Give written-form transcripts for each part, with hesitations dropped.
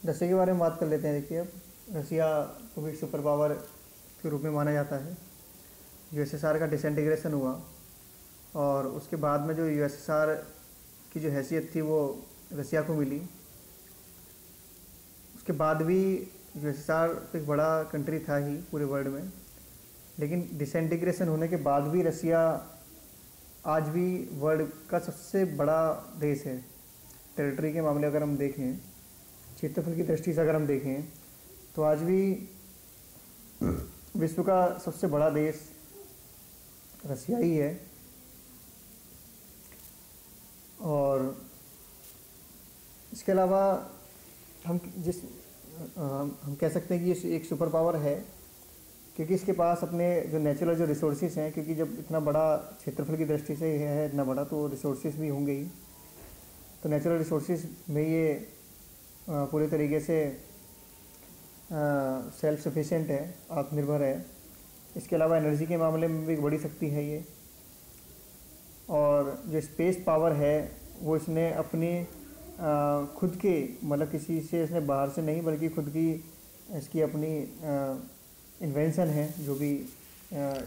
रसिया के बारे में बात कर लेते हैं। देखिए, अब रसिया को भी सुपर पावर के रूप में माना जाता है। यूएसएसआर का डिसइंटीग्रेशन हुआ और उसके बाद में जो यूएसएसआर की जो हैसियत थी वो रसिया को मिली। उसके बाद भी यूएसएसआर तो एक बड़ा कंट्री था ही पूरे वर्ल्ड में, लेकिन डिसइंटीग्रेशन होने के बाद भी रसिया आज भी वर्ल्ड का सबसे बड़ा देश है। टेरिटरी के मामले अगर हम देखें, क्षेत्रफल की दृष्टि से अगर हम देखें, तो आज भी विश्व का सबसे बड़ा देश रसिया ही है। और इसके अलावा हम हम कह सकते हैं कि ये एक सुपर पावर है, क्योंकि इसके पास अपने जो नेचुरल जो रिसोर्सेज हैं, क्योंकि जब इतना बड़ा क्षेत्रफल की दृष्टि से है इतना बड़ा, तो रिसोर्सेज भी होंगे ही। तो नेचुरल रिसोर्सेज में ये पूरे तरीके से सेल्फ सफिशिएंट है, आत्मनिर्भर है। इसके अलावा एनर्जी के मामले में भी एक बड़ी शक्ति है ये। और जो स्पेस पावर है वो इसने अपनी खुद के, मतलब किसी से इसने बाहर से नहीं, बल्कि खुद की इसकी अपनी इन्वेंशन है, जो भी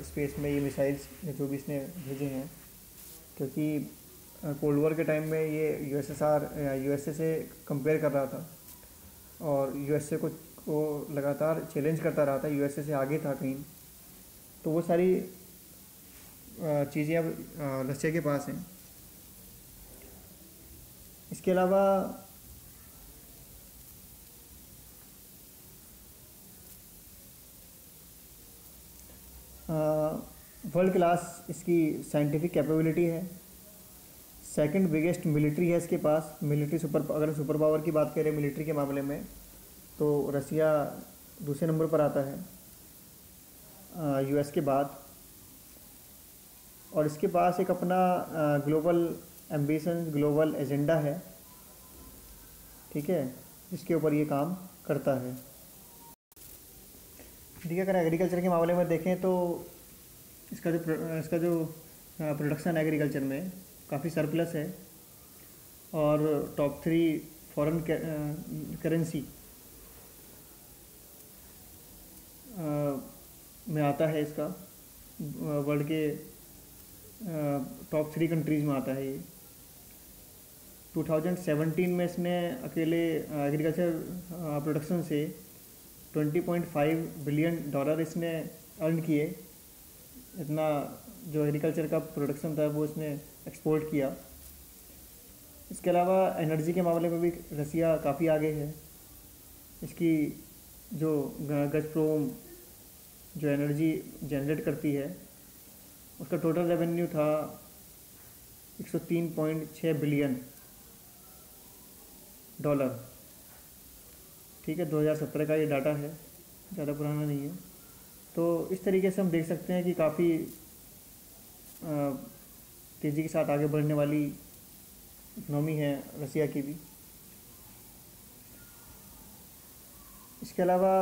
स्पेस में ये मिसाइल्स जो भी इसने भेजे हैं। क्योंकि कोल्ड वॉर के टाइम में ये यूएसए से कंपेयर कर रहा था और यूएसए को लगातार चैलेंज करता रहा था, यूएसए से आगे था कहीं। तो वो सारी चीज़ें अब रसिया के पास हैं। इसके अलावा वर्ल्ड क्लास इसकी साइंटिफिक कैपेबिलिटी है। सेकंड बिगेस्ट मिलिट्री है इसके पास। मिलिट्री अगर सुपर पावर की बात करें मिलिट्री के मामले में, तो रसिया दूसरे नंबर पर आता है यूएस के बाद। और इसके पास एक अपना ग्लोबल एम्बिशन, ग्लोबल एजेंडा है, ठीक है, जिसके ऊपर ये काम करता है। ठीक है, अगर एग्रीकल्चर के मामले में देखें तो इसका जो प्रोडक्शन एग्रीकल्चर में काफ़ी सरप्लस है। और टॉप 3 फॉरेन करेंसी में आता है इसका, वर्ल्ड के टॉप 3 कंट्रीज़ में आता है ये। 2017 में इसने अकेले एग्रीकल्चर प्रोडक्शन से $20.5 बिलियन इसने अर्न किए। इतना जो एग्रीकल्चर का प्रोडक्शन था वो इसने एक्सपोर्ट किया। इसके अलावा एनर्जी के मामले में भी रसिया काफ़ी आगे है। इसकी जो गज़प्रोम जो एनर्जी जनरेट करती है, उसका टोटल रेवेन्यू था $103.6 बिलियन। ठीक है, 2017 का ये डाटा है, ज़्यादा पुराना नहीं है। तो इस तरीके से हम देख सकते हैं कि काफ़ी तेज़ी के साथ आगे बढ़ने वाली इकनॉमी है रसिया की भी। इसके अलावा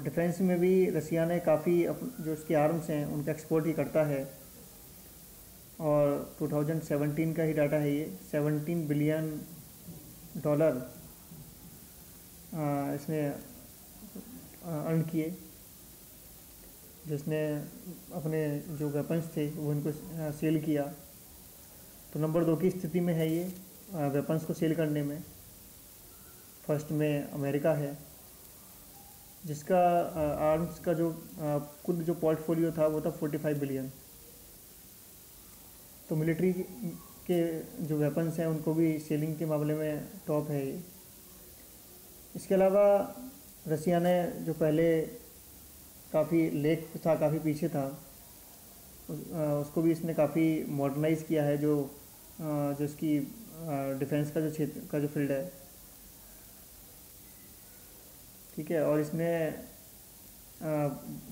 डिफेंस में भी रसिया ने काफ़ी जो इसके आर्म्स हैं उनका एक्सपोर्ट ही करता है। और 2017 का ही डाटा है ये, $17 बिलियन इसने अर्न किए, जिसने अपने जो वेपन्स थे वो इनको सेल किया। तो नंबर 2 की स्थिति में है ये वेपन्स को सेल करने में। फर्स्ट में अमेरिका है, जिसका आर्म्स का जो कुल जो पोर्टफोलियो था वो था 45 बिलियन। तो मिलिट्री के जो वेपन्स हैं उनको भी सेलिंग के मामले में टॉप है ये। इसके अलावा रसिया ने जो पहले काफ़ी लेक था, काफ़ी पीछे था, उसको भी इसने काफ़ी मॉडर्नाइज़ किया है। जो इसकी डिफेंस का जो क्षेत्र का जो फील्ड है, ठीक है। और इसने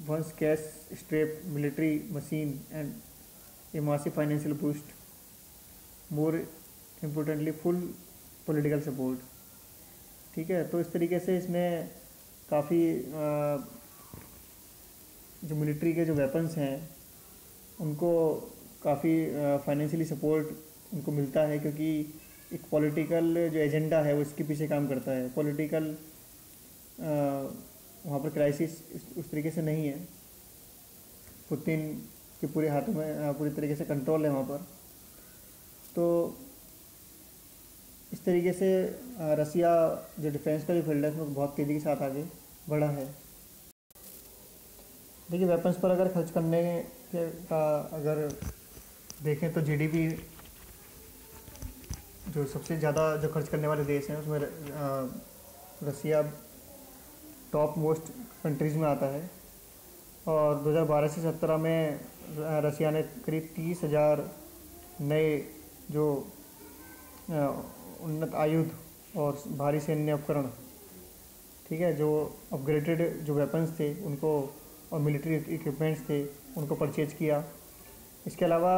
once cash strapped military machine and a massive financial boost, more importantly full political support, ठीक है। तो इस तरीके से इसने काफ़ी जो मिलिट्री के जो वेपन्स हैं उनको काफ़ी फाइनेंशियली सपोर्ट उनको मिलता है, क्योंकि एक पॉलिटिकल जो एजेंडा है वो इसके पीछे काम करता है। पॉलिटिकल वहाँ पर क्राइसिस उस तरीके से नहीं है। पुतिन के पूरे हाथों में पूरी तरीके से कंट्रोल है वहाँ पर। तो इस तरीके से रसिया जो डिफेंस का जो फील्ड है उसमें बहुत तेज़ी के साथ आगे बढ़ा है। देखिए वेपन्स पर अगर खर्च करने का अगर देखें तो जीडीपी जो सबसे ज़्यादा जो खर्च करने वाले देश हैं उसमें रसिया टॉप मोस्ट कंट्रीज़ में आता है। और 2012 से 17 में रसिया ने करीब 30,000 नए जो उन्नत आयुध और भारी सैन्य उपकरण, ठीक है, जो अपग्रेडेड जो वेपन्स थे उनको और मिलिट्री इक्विपमेंट्स थे उनको परचेज किया। इसके अलावा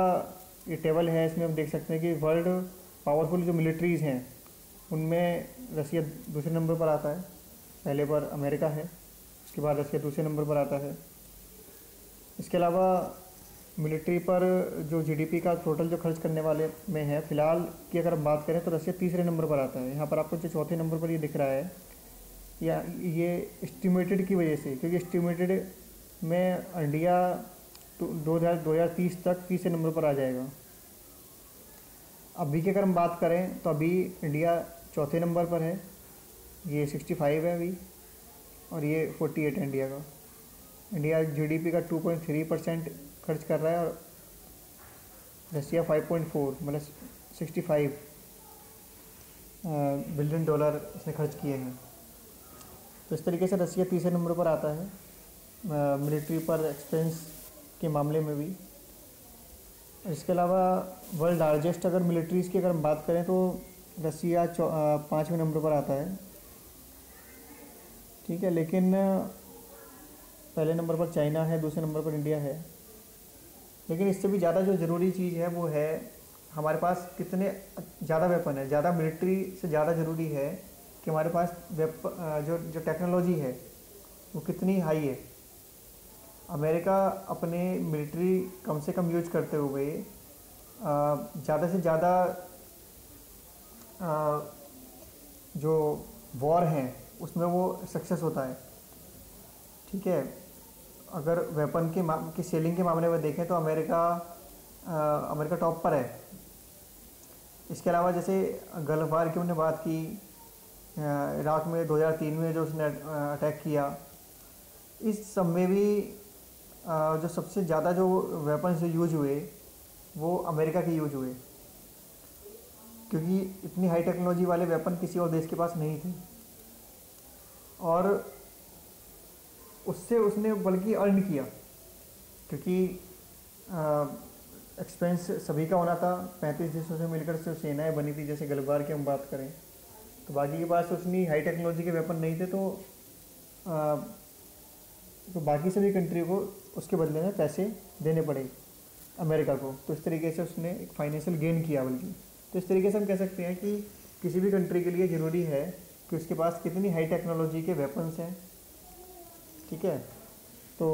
ये टेबल है, इसमें हम देख सकते हैं कि वर्ल्ड पावरफुल जो मिलिट्रीज़ हैं उनमें रसिया दूसरे नंबर पर आता है। पहले पर अमेरिका है, उसके बाद रसिया दूसरे नंबर पर आता है। इसके अलावा मिलिट्री पर जो जीडीपी का टोटल जो खर्च करने वाले में है फ़िलहाल की अगर हम बात करें तो रसिया तीसरे नंबर पर आता है। यहाँ पर आपको जो चौथे नंबर पर ये दिख रहा है या ये एस्टिमेटेड की वजह से, क्योंकि एस्टिमेटेड में इंडिया 2030 तक तीसरे नंबर पर आ जाएगा। अभी की अगर हम बात करें तो अभी इंडिया चौथे नंबर पर है, ये 65 है अभी, और ये 48 है इंडिया का। इंडिया जीडीपी का 2.3% खर्च कर रहा है और रसिया 5.4 मतलब 65 बिलियन डॉलर इसने खर्च किए हैं। तो इस तरीके से रसिया तीसरे नंबर पर आता है मिलिट्री पर एक्सपेंस के मामले में भी। इसके अलावा वर्ल्ड लार्जेस्ट अगर मिलिट्रीज़ की अगर हम बात करें तो रसिया 5वें नंबर पर आता है, ठीक है। लेकिन पहले नंबर पर चाइना है, दूसरे नंबर पर इंडिया है। लेकिन इससे भी ज़्यादा जो ज़रूरी चीज़ है वो है हमारे पास कितने ज़्यादा वेपन है। ज़्यादा मिलिट्री से ज़्यादा ज़रूरी है कि हमारे पास जो टेक्नोलॉजी है वो कितनी हाई है। अमेरिका अपने मिलिट्री कम से कम यूज करते हुए ज़्यादा से ज़्यादा जो वॉर हैं उसमें वो सक्सेस होता है, ठीक है। अगर वेपन की सेलिंग के मामले में देखें तो अमेरिका टॉप पर है। इसके अलावा जैसे गल्फ वार की हमने बात की, इराक में 2003 में जो उसने अटैक किया, इस सब में भी जो सबसे ज़्यादा जो वेपन्स यूज हुए वो अमेरिका के यूज हुए, क्योंकि इतनी हाई टेक्नोलॉजी वाले वेपन किसी और देश के पास नहीं थे। और उससे उसने बल्कि अर्न किया, क्योंकि एक्सपेंस सभी का होना था। 35 देशों से मिलकर से सेनाएं बनी थी। जैसे गल्फ वार की हम बात करें तो बाकी के पास उतनी हाई टेक्नोलॉजी के वेपन नहीं थे, तो बाकी सभी कंट्री को उसके बदले में पैसे देने पड़े अमेरिका को। तो इस तरीके से उसने एक फाइनेंशियल गेन किया बल्कि। तो इस तरीके से हम कह सकते हैं कि किसी भी कंट्री के लिए ज़रूरी है कि उसके पास कितनी हाई टेक्नोलॉजी के वेपन्स हैं, ठीक है। तो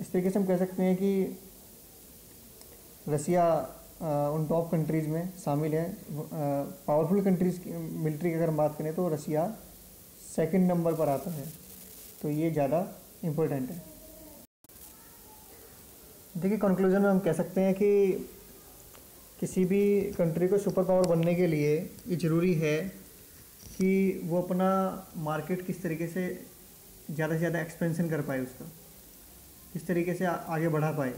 इस तरीके से हम कह सकते हैं कि रसिया उन टॉप कंट्रीज़ में शामिल है। पावरफुल कंट्रीज़ की मिलिट्री की अगर हम बात करें तो रसिया सेकंड नंबर पर आता है। तो ये ज़्यादा इम्पोर्टेंट है। देखिए कंक्लूजन में हम कह सकते हैं कि किसी भी कंट्री को सुपर पावर बनने के लिए ये ज़रूरी है कि वो अपना मार्केट किस तरीके से ज़्यादा से ज़्यादा एक्सपेंशन कर पाए, उसका किस तरीके से आगे बढ़ा पाए,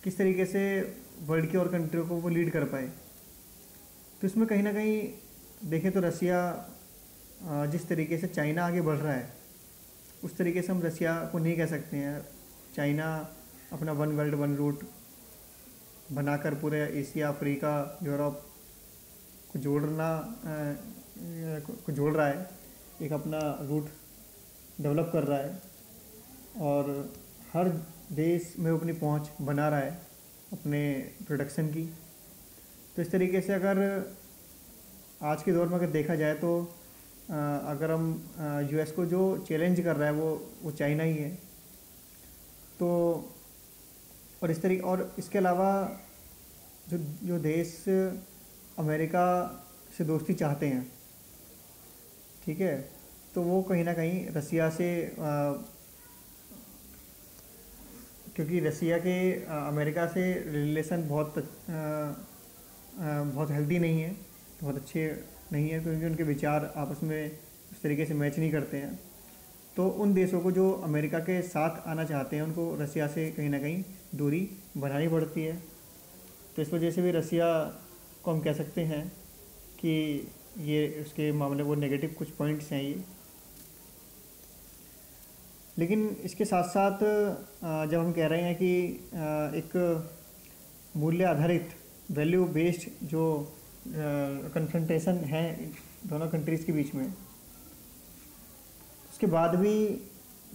किस तरीके से वर्ल्ड की और कंट्रियों को वो लीड कर पाए। तो इसमें कहीं ना कहीं देखें तो रसिया जिस तरीके से चाइना आगे बढ़ रहा है उस तरीके से हम रसिया को नहीं कह सकते हैं। चाइना अपना वन वर्ल्ड वन रूट बनाकर पूरे एशिया, अफ्रीका, यूरोप को जोड़ रहा है, एक अपना रूट डेवलप कर रहा है और हर देश में अपनी पहुंच बना रहा है अपने प्रोडक्शन की। तो इस तरीके से अगर आज के दौर में अगर देखा जाए तो अगर हम यूएस को जो चैलेंज कर रहा है वो चाइना ही है। तो और इसके अलावा जो देश अमेरिका से दोस्ती चाहते हैं, ठीक है, तो वो कहीं ना कहीं रसिया से क्योंकि रसिया के अमेरिका से रिलेशन बहुत हेल्दी नहीं है, बहुत अच्छे नहीं है, क्योंकि उनके विचार आपस में उस तरीके से मैच नहीं करते हैं। तो उन देशों को जो अमेरिका के साथ आना चाहते हैं उनको रसिया से कहीं ना कहीं दूरी बनानी पड़ती है। तो इस वजह से भी रसिया को हम कह सकते हैं कि ये उसके मामले वो नेगेटिव कुछ पॉइंट्स हैं ये। लेकिन इसके साथ साथ जब हम कह रहे हैं कि एक मूल्य आधारित वैल्यू बेस्ड जो कन्फ्रंटेशन है दोनों कंट्रीज़ के बीच में, उसके बाद भी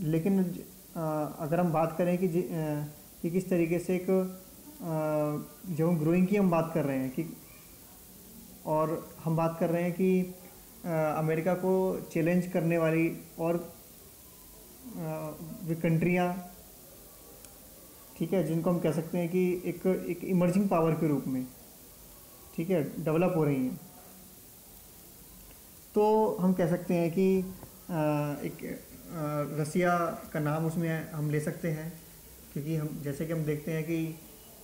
लेकिन अगर हम बात करें कि किस तरीके से एक जो हम ग्रोइंग की हम बात कर रहे हैं कि, और हम बात कर रहे हैं कि अमेरिका को चैलेंज करने वाली और वे कंट्रियाँ, ठीक है, जिनको हम कह सकते हैं कि एक इमर्जिंग पावर के रूप में, ठीक है, डेवलप हो रही हैं, तो हम कह सकते हैं कि रसिया का नाम उसमें हम ले सकते हैं। क्योंकि हम जैसे कि हम देखते हैं कि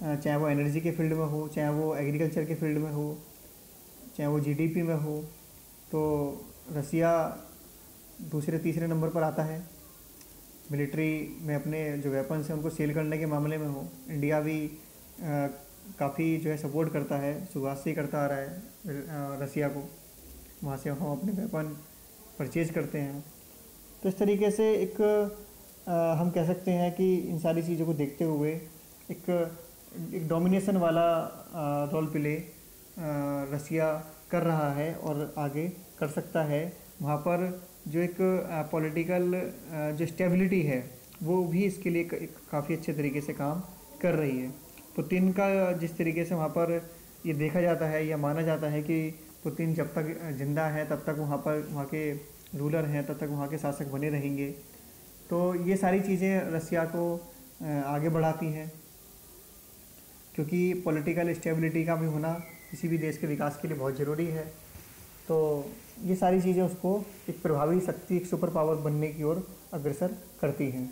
चाहे वो एनर्जी के फील्ड में हो, चाहे वो एग्रीकल्चर के फील्ड में हो, चाहे वो जीडीपी में हो, तो रसिया दूसरे तीसरे नंबर पर आता है। मिलिट्री में अपने जो वेपन्स हैं उनको सेल करने के मामले में हो, इंडिया भी काफ़ी जो है सपोर्ट करता है, शुरुआत से ही करता आ रहा है रसिया को, वहाँ से हम अपने वेपन परचेज़ करते हैं। तो इस तरीके से हम कह सकते हैं कि इन सारी चीज़ों को देखते हुए एक डोमिनेशन वाला रोल प्ले रसिया कर रहा है और आगे कर सकता है। वहाँ पर जो एक पॉलिटिकल जो स्टेबिलिटी है वो भी इसके लिए काफ़ी अच्छे तरीके से काम कर रही है। पुतिन का जिस तरीके से वहाँ पर ये देखा जाता है या माना जाता है कि पुतिन जब तक जिंदा है तब तक वहाँ के रूलर हैं, तब तक वहाँ के शासक बने रहेंगे। तो ये सारी चीज़ें रसिया को आगे बढ़ाती हैं, क्योंकि पॉलिटिकल स्टेबिलिटी का भी होना किसी भी देश के विकास के लिए बहुत ज़रूरी है। तो ये सारी चीज़ें उसको एक प्रभावी शक्ति, एक सुपर पावर बनने की ओर अग्रसर करती हैं।